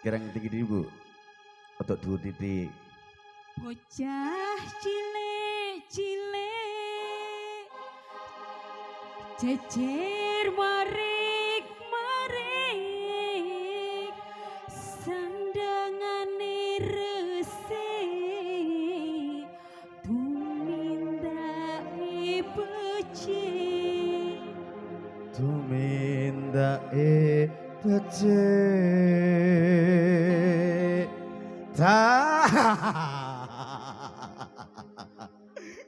Sekarang tinggi ibu. Untuk 2 titik. Bocah cilik-cilik jejer marik-marik sandangane resik tumindake becik Tumindake becik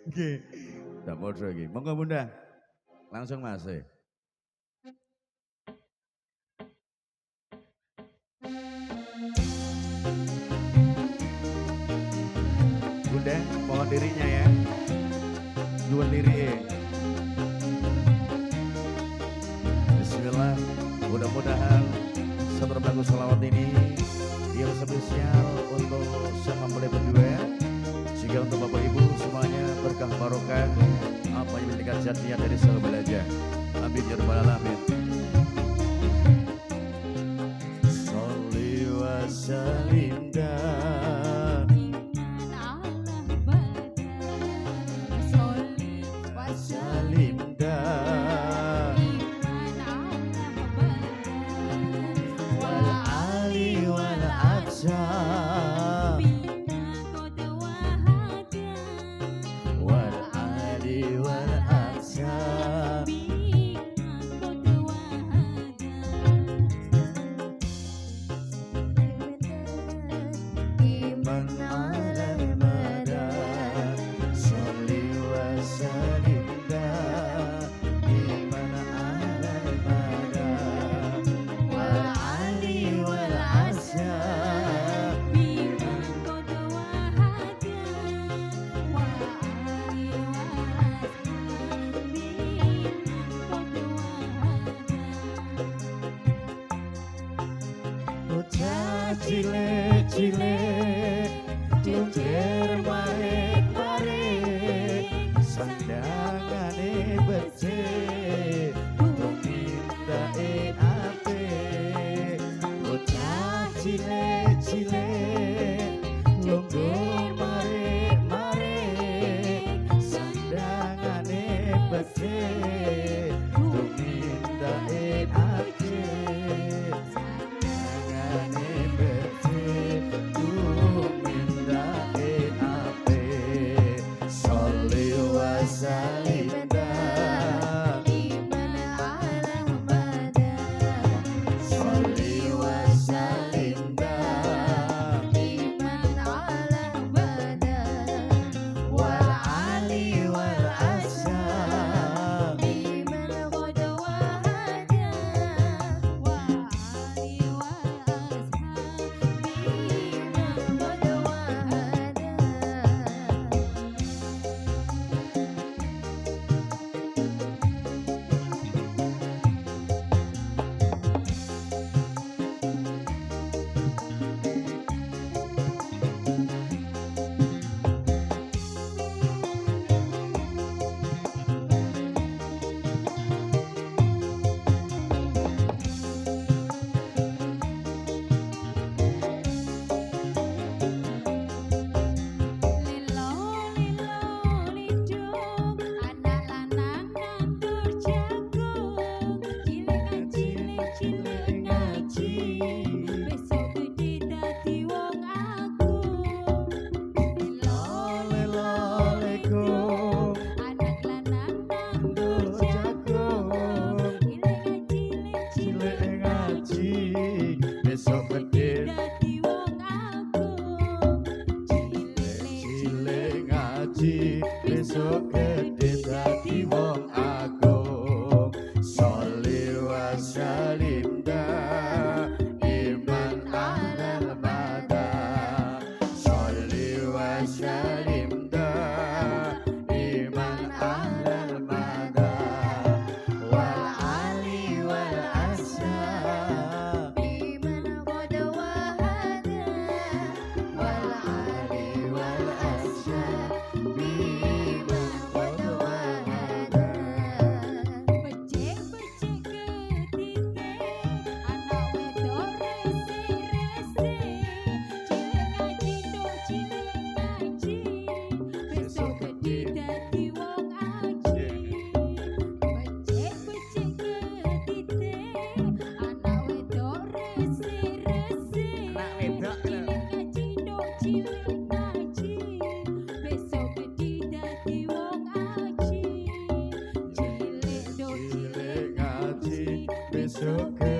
Oke, tak podo lagi. Monggo Bunda, langsung masuk. Bunda, mohon dirinya ya. 2 diri. Bismillah, mudah-mudahan seberbagus salawat ini yang spesial untuk sama mempelai berdua. Jika untuk Bapak Ibu semuanya berkah barokah, apa yang meningkat jadinya dari seluruh belajar. Amin ya rabbal alamin. Sholli wa sallim cilik-cilik jejer marik-marik sandangane becik tumindake apik bocah cilik-cilik jejer marik-marik sandangane becik tumindake apik Joget